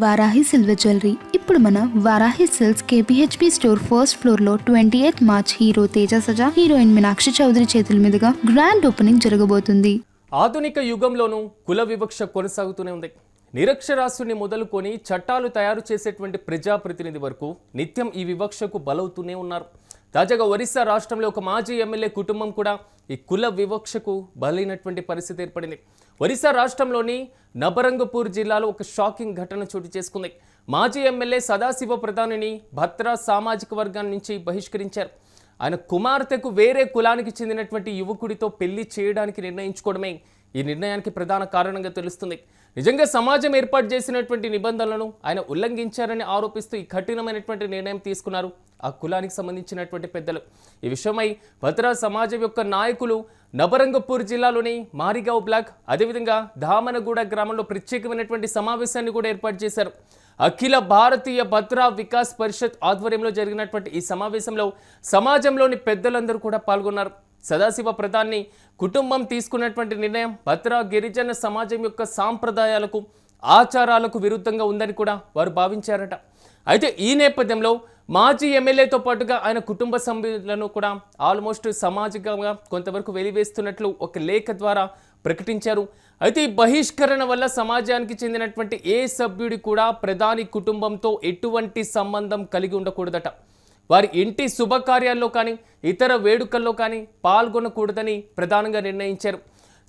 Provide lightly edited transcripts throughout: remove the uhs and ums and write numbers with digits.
Varahi silver jewellery. ఇప్పుడు మన Varahi silks KPHP store first floor లో 28 March hero Teja Sajja, heroine Meenakshi Chaudhary చేతుల మీదుగా గ్రాండ్ ఓపెనింగ్ జరగబోతుంది. ఆధునిక యుగంలోనూ కుల వివక్ష కొనసాగుతూనే ఉంది. నిరక్షరాస్యుని మొదలుకొని చట్టాలు తయారు చేసేటువంటి ప్రజాప్రతినిధి వరకు నిత్యం ఈ వివక్షకు బలవుతూనే ఉన్నారు. తాజాగా ఒరిస్సా రాష్ట్రంలో ఒక మాజీ ఎమ్మెల్యే కుటుంబం కూడా ఈ కుల వివక్షకు బలైనటువంటి పరిస్థితి ఏర్పడింది. ఒరిస్సా రాష్ట్రంలోని నబరంగపూర్ జిల్లాలో ఒక షాకింగ్ ఘటన చోటు చేసుకుంది. మాజీ ఎమ్మెల్యే సదాశివ ప్రధానిని భద్రా సామాజిక వర్గాన్ని నుంచి బహిష్కరించారు. ఆయన కుమార్తెకు వేరే కులానికి చెందినటువంటి యువకుడితో పెళ్లి చేయడానికి నిర్ణయించుకోవడమే ఈ నిర్ణయానికి ప్రధాన కారణంగా తెలుస్తుంది. నిజంగా సమాజం ఏర్పాటు చేసినటువంటి నిబంధనలను ఆయన ఉల్లంఘించారని ఆరోపిస్తూ ఈ కఠినమైనటువంటి నిర్ణయం తీసుకున్నారు ఆ కులానికి సంబంధించినటువంటి పెద్దలు. ఈ విషయమై భద్రా సమాజం యొక్క నాయకులు నబరంగపూర్ జిల్లాలోని మారిగావ్ బ్లాక్, అదేవిధంగా దామనగూడ గ్రామంలో ప్రత్యేకమైనటువంటి సమావేశాన్ని కూడా ఏర్పాటు చేశారు. అఖిల భారతీయ భద్రా వికాస్ పరిషత్ ఆధ్వర్యంలో జరిగినటువంటి ఈ సమావేశంలో సమాజంలోని పెద్దలందరూ కూడా పాల్గొన్నారు. సదాశివ ప్రధాన్ని కుటుంబం తీసుకున్నటువంటి నిర్ణయం భద్రా గిరిజన సమాజం యొక్క సాంప్రదాయాలకు ఆచారాలకు విరుద్ధంగా ఉందని కూడా వారు భావించారట. అయితే ఈ నేపథ్యంలో మాజీ ఎమ్మెల్యేతో పాటుగా ఆయన కుటుంబ సభ్యులను కూడా ఆల్మోస్ట్ సామాజికంగా కొంతవరకు వెలివేస్తున్నట్లు ఒక లేఖ ద్వారా ప్రకటించారు. అయితే ఈ బహిష్కరణ వల్ల సమాజానికి చెందినటువంటి ఏ సభ్యుడి కూడా ప్రధాని కుటుంబంతో ఎటువంటి సంబంధం కలిగి ఉండకూడదట. వారి ఇంటి శుభకార్యాల్లో కానీ ఇతర వేడుకల్లో కానీ పాల్గొనకూడదని ప్రధానంగా నిర్ణయించారు.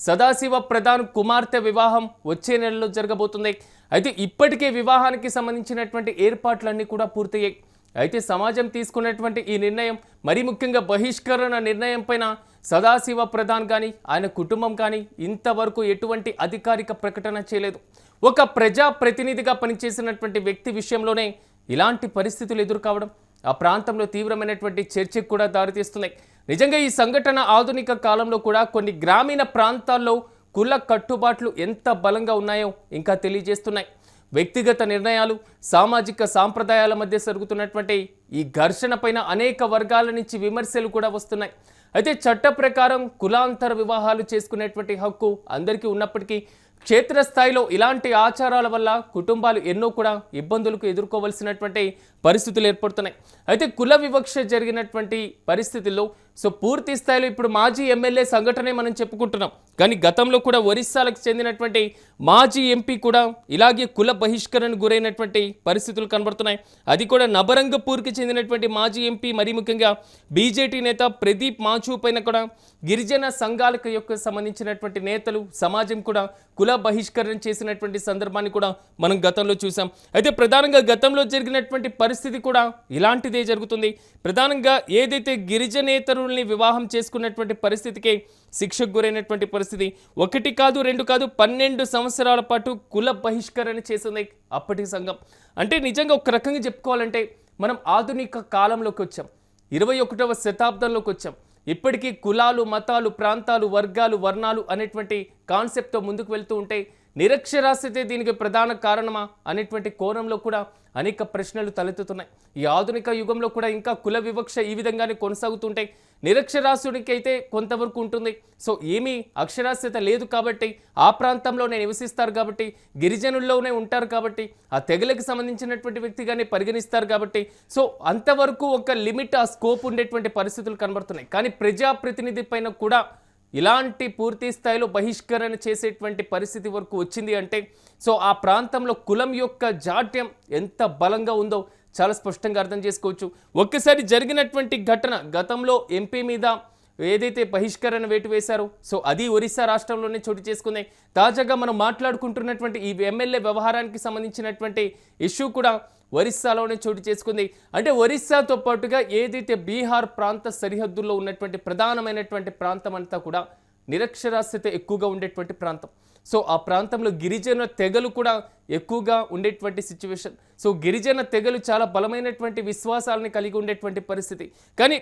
సదాశివ ప్రధాన్ కుమార్తె వివాహం వచ్చే నెలలో జరగబోతుంది. అయితే ఇప్పటికే వివాహానికి సంబంధించినటువంటి ఏర్పాట్లన్నీ కూడా పూర్తయ్యాయి. అయితే సమాజం తీసుకున్నటువంటి ఈ నిర్ణయం, మరీ ముఖ్యంగా బహిష్కరణ నిర్ణయం పైన సదాశివ ప్రధాన్ కానీ ఆయన కుటుంబం కానీ ఇంతవరకు ఎటువంటి అధికారిక ప్రకటన చేయలేదు. ఒక ప్రజాప్రతినిధిగా పనిచేసినటువంటి వ్యక్తి విషయంలోనే ఇలాంటి పరిస్థితులు ఎదుర్కోవడం ఆ ప్రాంతంలో తీవ్రమైనటువంటి చర్చకు కూడా దారితీస్తున్నాయి. నిజంగా ఈ సంఘటన ఆధునిక కాలంలో కూడా కొన్ని గ్రామీణ ప్రాంతాల్లో కుల కట్టుబాట్లు ఎంత బలంగా ఉన్నాయో ఇంకా తెలియజేస్తున్నాయి. వ్యక్తిగత నిర్ణయాలు, సామాజిక సాంప్రదాయాల మధ్య జరుగుతున్నటువంటి ఈ ఘర్షణ పైన అనేక వర్గాల నుంచి విమర్శలు కూడా వస్తున్నాయి. అయితే చట్ట ప్రకారం కులాంతర వివాహాలు చేసుకునేటువంటి హక్కు అందరికీ ఉన్నప్పటికీ క్షేత్రస్థాయిలో ఇలాంటి ఆచారాల వల్ల కుటుంబాలు ఎన్నో కూడా ఇబ్బందులకు ఎదుర్కోవలసినటువంటి పరిస్థితులు ఏర్పడుతున్నాయి. అయితే కుల వివక్ష జరిగినటువంటి పరిస్థితుల్లో పూర్తి స్థాయిలో ఇప్పుడు మాజీ ఎమ్మెల్యే సంఘటనే మనం చెప్పుకుంటున్నాం. కానీ గతంలో కూడా ఒరిస్సాలకు చెందినటువంటి మాజీ ఎంపీ కూడా ఇలాగే కుల బహిష్కరణకు గురైనటువంటి పరిస్థితులు కనబడుతున్నాయి. అది కూడా నబరంగపూర్కి చెందినటువంటి మాజీ ఎంపీ, మరీ ముఖ్యంగా బీజేపీ నేత ప్రదీప్ మాచూ పైన కూడా గిరిజన సంఘాలకు యొక్క సంబంధించినటువంటి నేతలు, సమాజం కూడా కుల బహిష్కరణ చేసినటువంటి సందర్భాన్ని కూడా మనం గతంలో చూసాం. అయితే ప్రధానంగా గతంలో జరిగినటువంటి పరిస్థితి కూడా ఇలాంటిదే జరుగుతుంది. ప్రధానంగా ఏదైతే గిరిజనేతరుల్ని వివాహం చేసుకున్నటువంటి పరిస్థితికి శిక్షకు గురైనటువంటి పరిస్థితి, 1 కాదు 2 కాదు 12 సంవత్సరాల పాటు కుల బహిష్కరణ చేసింది అప్పటి సంఘం. అంటే నిజంగా ఒక రకంగా చెప్పుకోవాలంటే మనం ఆధునిక కాలంలోకి వచ్చాం, 21వ శతాబ్దంలోకి వచ్చాం. ఇప్పటికీ కులాలు, మతాలు, ప్రాంతాలు, వర్గాలు, వర్ణాలు అనేటువంటి కాన్సెప్ట్తో ముందుకు వెళ్తూ ఉంటే నిరక్షరాస్యతే దీనికి ప్రధాన కారణమా అనేటువంటి కోణంలో కూడా అనేక ప్రశ్నలు తలెత్తుతున్నాయి. ఈ ఆధునిక యుగంలో కూడా ఇంకా కుల వివక్ష ఈ విధంగానే కొనసాగుతుంటాయి. నిరక్షరాస్యుడికి అయితే కొంతవరకు ఉంటుంది. సో ఏమీ అక్షరాస్యత లేదు కాబట్టి ఆ ప్రాంతంలోనే నివసిస్తారు కాబట్టి, గిరిజనుల్లోనే ఉంటారు కాబట్టి, ఆ తెగలకు సంబంధించినటువంటి వ్యక్తిగానే పరిగణిస్తారు కాబట్టి, సో అంతవరకు ఒక లిమిట్, ఆ స్కోప్ ఉండేటువంటి పరిస్థితులు కనబడుతున్నాయి. కానీ ప్రజాప్రతినిధి పైన కూడా ఇలాంటి పూర్తి స్థాయిలో బహిష్కరణ చేసేటువంటి పరిస్థితి వరకు వచ్చింది అంటే సో ఆ ప్రాంతంలో కులం యొక్క జాడ్యం ఎంత బలంగా ఉందో చాలా స్పష్టంగా అర్థం చేసుకోవచ్చు. ఒక్కసారి జరిగినటువంటి ఘటన, గతంలో ఎంపీ మీద ఏదైతే బహిష్కరణ వేటు వేశారో సో అది ఒరిస్సా రాష్ట్రంలోనే చోటు చేసుకుంది. తాజాగా మనం మాట్లాడుకుంటున్నటువంటి ఈ ఎమ్మెల్యే వ్యవహారానికి సంబంధించినటువంటి ఇష్యూ కూడా ఒరిస్సాలోనే చోటు చేసుకుంది. అంటే ఒరిస్సాతో పాటుగా ఏదైతే బీహార్ ప్రాంత సరిహద్దుల్లో ఉన్నటువంటి ప్రధానమైనటువంటి ప్రాంతం అంతా కూడా నిరక్షరాస్యత ఎక్కువగా ఉండేటువంటి ప్రాంతం. సో ఆ ప్రాంతంలో గిరిజన తెగలు కూడా ఎక్కువగా ఉండేటువంటి సిచ్యువేషన్. సో గిరిజన తెగలు చాలా బలమైనటువంటి విశ్వాసాలని కలిగి ఉండేటువంటి పరిస్థితి. కానీ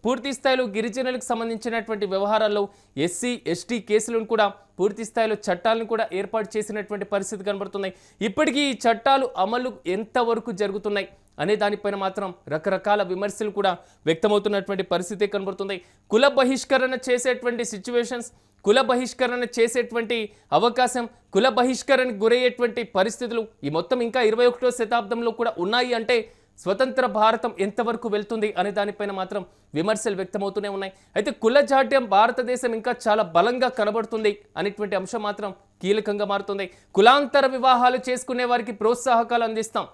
పూర్తి స్థాయిలో గిరిజనులకు సంబంధించినటువంటి వ్యవహారాల్లో ఎస్సీ ఎస్టీ కేసులను కూడా పూర్తి స్థాయిలో చట్టాలను కూడా ఏర్పాటు చేసినటువంటి పరిస్థితి కనబడుతున్నాయి. ఇప్పటికీ ఈ చట్టాలు అమలు ఎంతవరకు జరుగుతున్నాయి అనే దానిపైన మాత్రం రకరకాల విమర్శలు కూడా వ్యక్తమవుతున్నటువంటి పరిస్థితి కనబడుతుంది. కుల బహిష్కరణ చేసేటువంటి సిచ్యువేషన్స్ కుల బహిష్కరణ చేసేటువంటి అవకాశం, కుల బహిష్కరణకు గురయ్యేటువంటి పరిస్థితులు ఈ మొత్తం ఇంకా 21వ శతాబ్దంలో కూడా ఉన్నాయి అంటే స్వతంత్ర భారతం ఎంతవరకు వెళ్తుంది అనే దానిపైన మాత్రం విమర్శలు వ్యక్తమవుతూనే ఉన్నాయి. అయితే కుల జాడ్యం భారతదేశం ఇంకా చాలా బలంగా కనబడుతుంది అనేటువంటి అంశం మాత్రం కీలకంగా మారుతుంది. కులాంతర వివాహాలు చేసుకునే వారికి ప్రోత్సాహకాలు అందిస్తాం,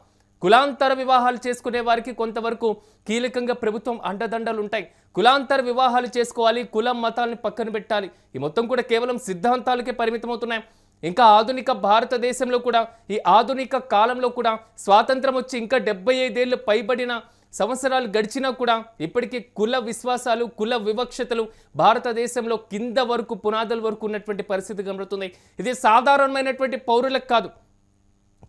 కులాంతర వివాహాలు చేసుకునే వారికి కొంతవరకు కీలకంగా ప్రభుత్వం అండదండలు ఉంటాయి. కులాంతర వివాహాలు చేసుకోవాలి, కులం మతాలని పక్కన పెట్టాలి, ఈ మొత్తం కూడా కేవలం సిద్ధాంతాలకే పరిమితమవుతున్నాయి. ఇంకా ఆధునిక భారతదేశంలో కూడా ఈ ఆధునిక కాలంలో కూడా స్వాతంత్రం వచ్చి ఇంకా 75 ఏళ్ళు పైబడిన సంవత్సరాలు గడిచినా కూడా ఇప్పటికీ కుల విశ్వాసాలు, కుల వివక్షతలు భారతదేశంలో కింద వరకు, పునాదుల వరకు ఉన్నటువంటి పరిస్థితి కనబడుతుంది. ఇది సాధారణమైనటువంటి పౌరులకు కాదు,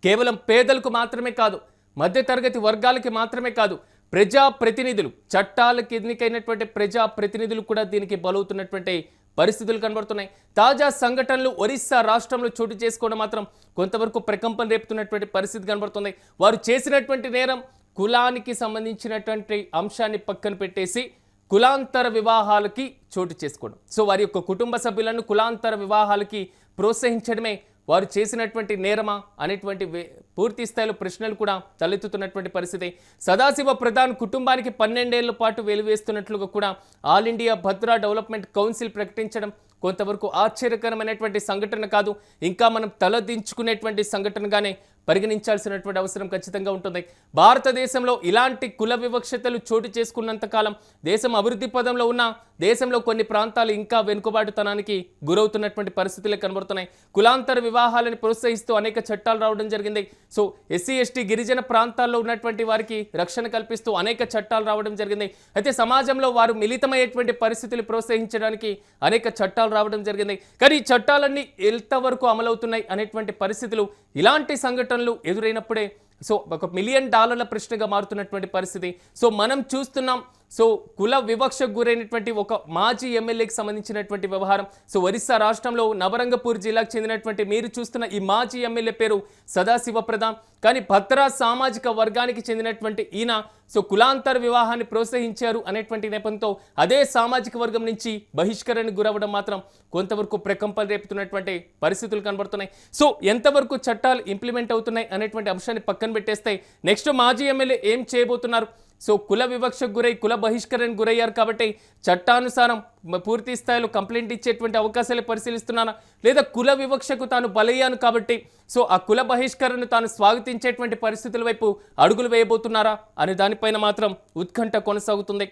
కేవలం పేదలకు మాత్రమే కాదు, మధ్యతరగతి వర్గాలకి మాత్రమే కాదు, ప్రజాప్రతినిధులు, చట్టాలకు ఎన్నికైనటువంటి ప్రజాప్రతినిధులు కూడా దీనికి బలవుతున్నటువంటి పరిస్థితులు కనబడుతున్నాయి. తాజా సంఘటనలు ఒరిస్సా రాష్ట్రంలో చోటు చేసుకోవడం మాత్రం కొంతవరకు ప్రకంపన రేపుతున్నటువంటి పరిస్థితి కనబడుతుంది. వారు చేసినటువంటి నేరం కులానికి సంబంధించినటువంటి అంశాన్ని పక్కన పెట్టేసి కులాంతర వివాహాలకి చోటు చేసుకోవడం. సో వారి యొక్క కుటుంబ సభ్యులను కులాంతర వివాహాలకి ప్రోత్సహించడమే వారు చేసినటువంటి నేరమా అనేటువంటి పూర్తి స్థాయిలో ప్రశ్నలు కూడా తలెత్తుతున్నటువంటి పరిస్థితి. సదాశివ ప్రధాన్ కుటుంబానికి 12 ఏళ్ల పాటు వెలువేస్తున్నట్లుగా కూడా all India Bhadra development council ప్రకటించడం కొంతవరకు ఆశ్చర్యకరమైనటువంటి సంఘటన కాదు, ఇంకా మనం తలదించుకునేటువంటి సంఘటనగానే పరిగణించాల్సినటువంటి అవసరం ఖచ్చితంగా ఉంటుంది. భారతదేశంలో ఇలాంటి కుల వివక్షతలు చోటు చేసుకున్నంత కాలం దేశం అభివృద్ధి పదంలో ఉన్న దేశంలో కొన్ని ప్రాంతాలు ఇంకా వెనుకబాటుతనానికి గురవుతున్నటువంటి పరిస్థితులే కనబడుతున్నాయి. కులాంతర వివాహాలను ప్రోత్సహిస్తూ అనేక చట్టాలు రావడం జరిగింది. సో ఎస్సీ ఎస్టీ గిరిజన ప్రాంతాల్లో ఉన్నటువంటి వారికి రక్షణ కల్పిస్తూ అనేక చట్టాలు రావడం జరిగింది. అయితే సమాజంలో వారు మిళితమయ్యేటువంటి పరిస్థితులు ప్రోత్సహించడానికి అనేక చట్టాలు రావడం జరిగింది. కానీ ఈ చట్టాలన్నీ ఎంతవరకు అమలవుతున్నాయి అనేటువంటి పరిస్థితులు ఇలాంటి సంఘటనలు ఎదురైనప్పుడే సో ఒక $1 మిలియన్ ప్రశ్నగా మారుతున్నటువంటి పరిస్థితి. సో మనం చూస్తున్నాం, సో కుల వివక్షకు గురైనటువంటి ఒక మాజీ ఎమ్మెల్యేకి సంబంధించినటువంటి వ్యవహారం. సో ఒరిస్సా రాష్ట్రంలో నవరంగపూర్ జిల్లాకు చెందినటువంటి మీరు చూస్తున్న ఈ మాజీ ఎమ్మెల్యే పేరు సదాశివ ప్రధాన్. కానీ భద్రా సామాజిక వర్గానికి చెందినటువంటి ఈయన సో కులాంతర వివాహాన్ని ప్రోత్సహించారు అనేటువంటి నేపథ్యంతో అదే సామాజిక వర్గం నుంచి బహిష్కరణకు గురవడం మాత్రం కొంతవరకు ప్రకంపన రేపుతున్నటువంటి పరిస్థితులు కనబడుతున్నాయి. సో ఎంతవరకు చట్టాలు ఇంప్లిమెంట్ అవుతున్నాయి అనేటువంటి అంశాన్ని పక్కన పెట్టేస్తే నెక్స్ట్ మాజీ ఎమ్మెల్యే ఏం చేయబోతున్నారు? సో కుల వివక్షకు గురై కుల బహిష్కరణకు గురయ్యారు కాబట్టి చట్టానుసారం పూర్తి స్థాయిలో కంప్లైంట్ ఇచ్చేటువంటి అవకాశాలు పరిశీలిస్తున్నారా, లేదా కుల వివక్షకు తాను బలయ్యాను కాబట్టి సో ఆ కుల బహిష్కరణను తాను స్వాగతించేటువంటి పరిస్థితుల వైపు అడుగులు వేయబోతున్నారా అనే దానిపైన మాత్రం ఉత్కంఠ కొనసాగుతుంది.